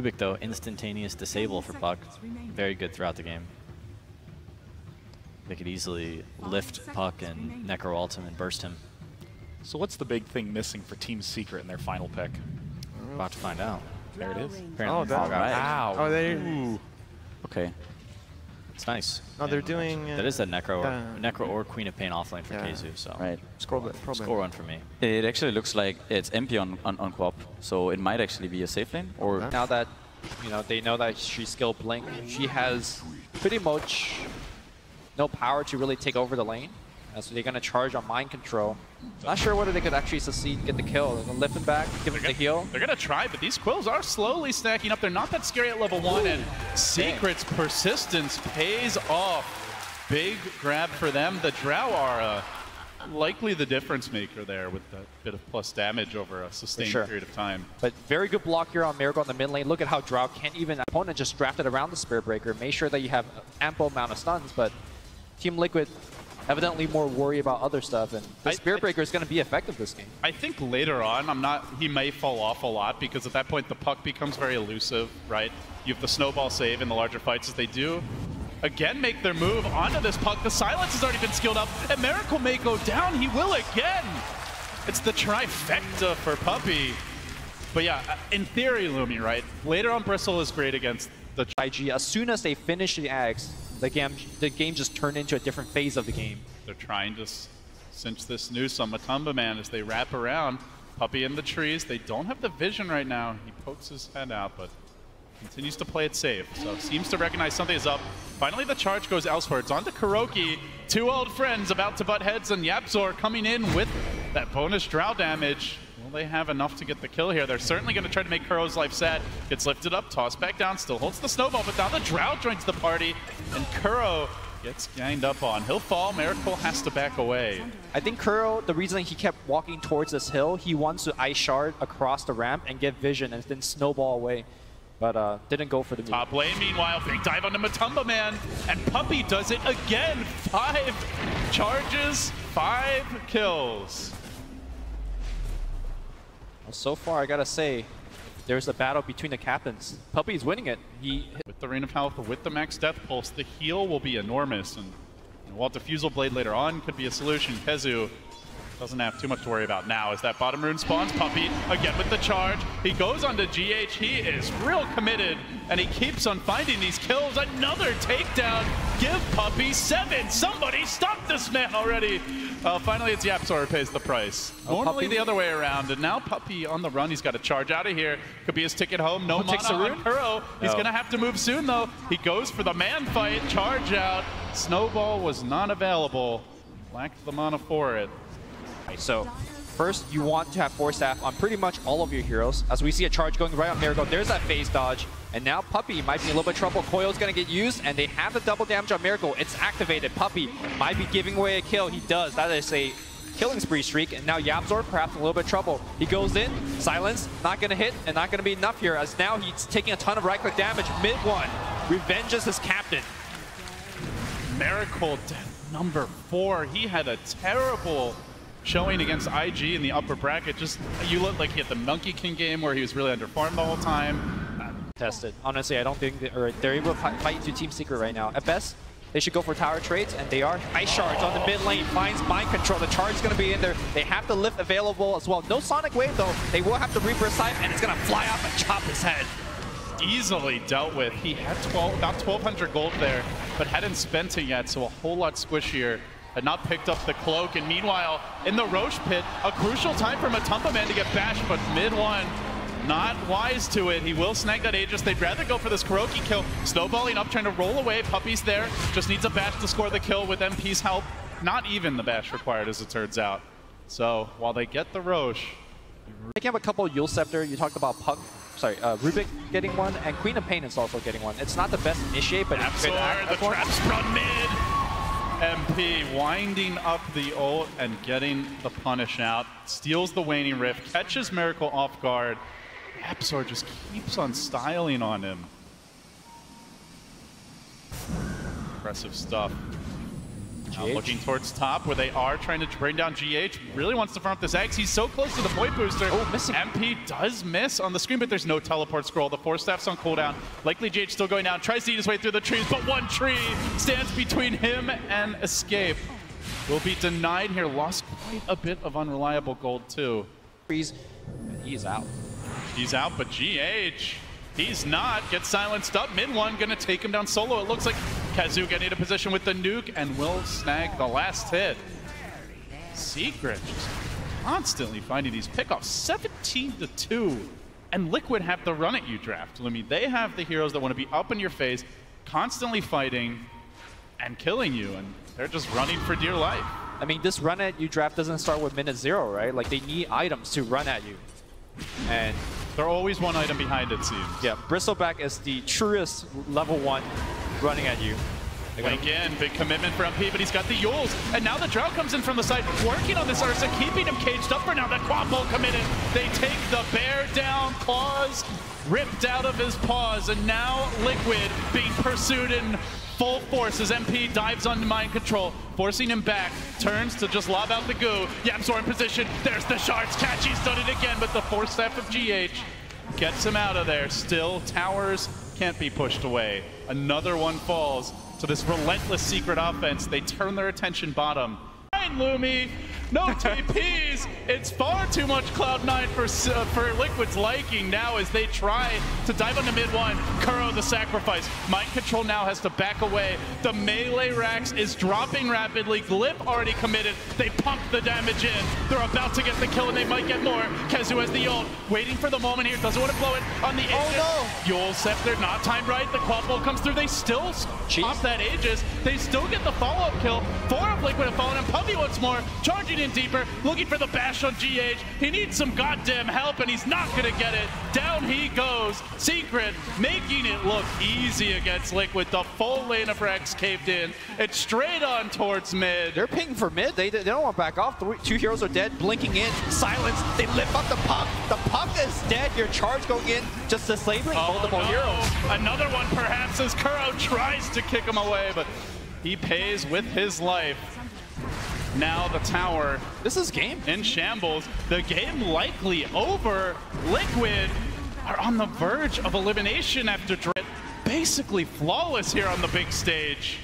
Rubik, though, instantaneous disable for Puck. Very good throughout the game. They could easily lift Puck and Necro ult him and burst him. So what's the big thing missing for Team Secret in their final pick? We're about to find out. There it is. Apparently, that's right. Wow. Oh, they. Ooh. Okay. It's nice. No, they're doing. That is a Necro or Queen of Pain offlane for KZU, so Right. Score one for me. It actually looks like it's MP on Quap, so it might actually be a safe lane. Or now that they know that she skill Blink, she has pretty much no power to really take over the lane. So they're gonna charge on mind control. Not sure whether they could actually succeed and get the kill. They're gonna lift him back, give him the heal. They're gonna try, but these quills are slowly stacking up. They're not that scary at level 1, and Secret's persistence pays off. Big grab for them. The Drow are likely the difference maker there with that bit of plus damage over a sustained period of time. But very good block here on Miracle in the mid lane. Look at how Drow can't even, opponent just drafted around the Spirit Breaker. Make sure that you have ample amount of stuns, but Team Liquid evidently more worried about other stuff, and the Spirit Breaker is going to be effective this game. I think later on, he may fall off a lot because at that point the puck becomes very elusive, right? You have the snowball save in the larger fights as they do. Again, make their move onto this puck. The silence has already been skilled up, and Miracle may go down. He will again. It's the trifecta for Puppey. But yeah, in theory, Lumi, right? Later on, Bristle is great against the IG. As soon as they finish the Axe, the game just turned into a different phase of the game. They're trying to cinch this noose on Matumba Man as they wrap around. Puppey in the trees. They don't have the vision right now. He pokes his head out, but continues to play it safe. So seems to recognize something is up. Finally, the charge goes elsewhere. It's on to Kuroki. Two old friends about to butt heads, and Yapzor coming in with that bonus Drow damage. Will they have enough to get the kill here? They're certainly going to try to make Kuro's life sad. Gets lifted up, tossed back down, still holds the snowball, but now the Drow joins the party, and Kuro gets ganged up on. He'll fall. Miracle has to back away. I think Kuro, the reason he kept walking towards this hill, he wants to Ice Shard across the ramp and get vision and then snowball away. But didn't go for the top lane. Meanwhile, big dive onto Matumba Man, and Puppey does it again. 5 charges, 5 kills. Well, so far, I gotta say, there's a battle between the captains. Puppey's winning it. With the Rain of Health, with the max Death Pulse, the heal will be enormous, and while Diffusal Blade later on could be a solution, KheZu doesn't have too much to worry about now. As that bottom rune spawns, Puppey again with the charge. He goes on to GH. He is real committed, and he keeps on finding these kills. Another takedown. Give Puppey 7. Somebody stop this man already. Finally, it's Yapzor who pays the price. Normally the other way around, and now Puppey on the run. He's got to charge out of here. Could be his ticket home. No mana on Kuro. He's going to have to move soon, though. He goes for the man fight. Charge out. Snowball was not available. Lacked the mana for it. So first, you want to have Force Staff on pretty much all of your heroes. As we see a charge going right on Miracle, there's that phase dodge. And now Puppey might be in a little bit of trouble. Coil's going to get used, and they have the double damage on Miracle. It's activated. Puppey might be giving away a kill. He does. That is a killing spree streak. And now Yapzor perhaps in a little bit of trouble. He goes in. Silence. Not going to hit, and not going to be enough here, as now he's taking a ton of right-click damage. Mid-1. Revenges his captain. Miracle, death number 4. He had a terrible showing against IG in the upper bracket. Just, you look like he had the Monkey King game where he was really underfarmed the whole time. Tested. Honestly, I don't think they're able to fight into Team Secret right now. At best, they should go for tower trades, and they are. Ice Shards on the mid lane, finds mind control. The charge is going to be in there. They have the lift available as well. No Sonic Wave, though. They will have to Reaper Scythe, and it's going to fly off and chop his head. Easily dealt with. He had about 1,200 gold there, but hadn't spent it yet, so a whole lot squishier. Had not picked up the cloak, and meanwhile, in the Roche pit, a crucial time for Matumba Man to get bashed, but mid-1, not wise to it. He will snag that Aegis. They'd rather go for this Kuroki kill. Snowballing up, trying to roll away. Puppey's there. Just needs a bash to score the kill with MP's help. Not even the bash required, as it turns out. So, while they get the Roche... They can have a couple Yule Scepter. You talked about Rubik getting one, and Queen of Pain is also getting one. It's not the best initiate, but it's good. The trap sprung mid! MP winding up the ult and getting the punish out. Steals the Waning Rift, catches Miracle off guard. Yapzor just keeps on styling on him. Impressive stuff. Looking towards top where they are trying to bring down GH. Really wants to farm up this X. He's so close to the point booster. Oh, missing. MP does miss on the screen, but there's no teleport scroll. The Force Staff's on cooldown. Likely GH still going down. Tries to eat his way through the trees, but one tree stands between him and escape. Will be denied here. Lost quite a bit of unreliable gold too. He's out. He's out, but GH, he's not. Gets silenced up. Mid one gonna take him down solo. It looks like Kazu getting into position with the nuke and will snag the last hit. Secret just constantly finding these pickoffs. 17-2. And Liquid have the run at you draft, Lumi. They have the heroes that want to be up in your face, constantly fighting and killing you, and they're just running for dear life. I mean, this run at you draft doesn't start with minute 0, right? Like, they need items to run at you. And they're always one item behind, it seems. yeah, Bristleback is the truest level 1 running at you. Again, big commitment for MP, but he's got the Yules. And now the Drought comes in from the side, working on this Ursa, keeping him caged up for now. That quad bolt committed. They take the bear down, claws ripped out of his paws, and now Liquid being pursued in full force as MP dives onto mind control, forcing him back, turns to just lob out the goo. Yamsor in position, there's the shards, Catchy's done it again, but the Force Staff of GH gets him out of there. Still, towers can't be pushed away. Another one falls to this relentless Secret offense. They turn their attention bottom. Lumi, no TPs. It's far too much Cloud9 for Liquid's liking now as they try to dive onto mid one. Kuro the sacrifice. Mind control now has to back away. The melee Rax is dropping rapidly. Glip already committed. They pump the damage in. They're about to get the kill and they might get more. Kezu has the ult, waiting for the moment here. Doesn't want to blow it on the Aegis. Oh no! Yule Scepter not timed right. The quad bolt comes through. They still pop that Aegis. They still get the follow-up kill. 4 of Liquid have fallen, and Puppy once more, charging in deeper, looking for the bash on GH. He needs some goddamn help, and he's not gonna get it. Down he goes. Secret making it look easy against Liquid. The full lane of Rex caved in. It's straight on towards mid. They're pinging for mid. They don't want to back off. 2 heroes are dead, blinking in. Silence. They lift up the puck. The puck is dead. Your charge going in, just disabling multiple heroes. Another one perhaps as Kuro tries to kick him away, but he pays with his life. Now the tower. This is game. In shambles. The game likely over. Liquid are on the verge of elimination after Dread. Basically flawless here on the big stage.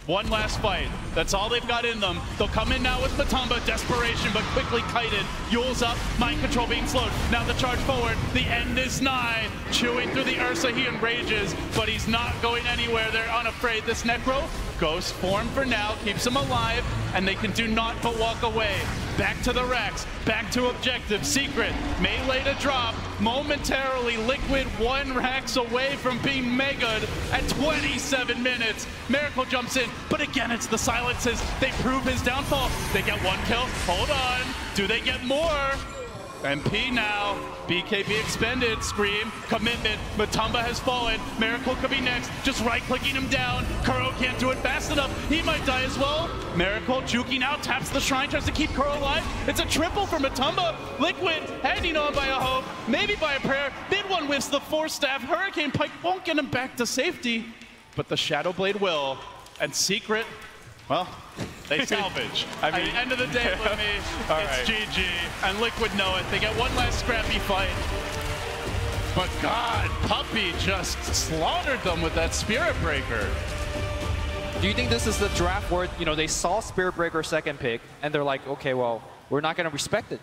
One last fight. That's all they've got in them. They'll come in now with Matumba. Desperation, but quickly kited. Yule's up. Mind control being slowed. Now the charge forward. The end is nigh. Chewing through the Ursa, he enrages, but he's not going anywhere. They're unafraid. This Necro, ghost form for now, keeps him alive, and they can do naught but walk away. Back to the Rex, back to objective. Secret, melee to drop. Momentarily, Liquid 1 Rex away from being megaed at 27 minutes. Miracle jumps in, but again, it's the silences. They prove his downfall. They get 1 kill. Hold on. Do they get more? MP now, BKB expended, Scream, commitment, Matumba has fallen, Miracle could be next, just right-clicking him down, Kuro can't do it fast enough, he might die as well, Miracle juking out, taps the shrine, tries to keep Kuro alive, it's a triple for Matumba, Liquid hanging on by a hope, maybe by a prayer, mid one whiffs the Force Staff, Hurricane Pike won't get him back to safety, but the Shadow Blade will, and Secret, well, they salvage. I mean, at the end of the day, it's GG, and Liquid know it. They get one last scrappy fight. But God, Puppy just slaughtered them with that Spirit Breaker. Do you think this is the draft where, you know, they saw Spirit Breaker second pick, and they're like, okay, well, we're not going to respect it.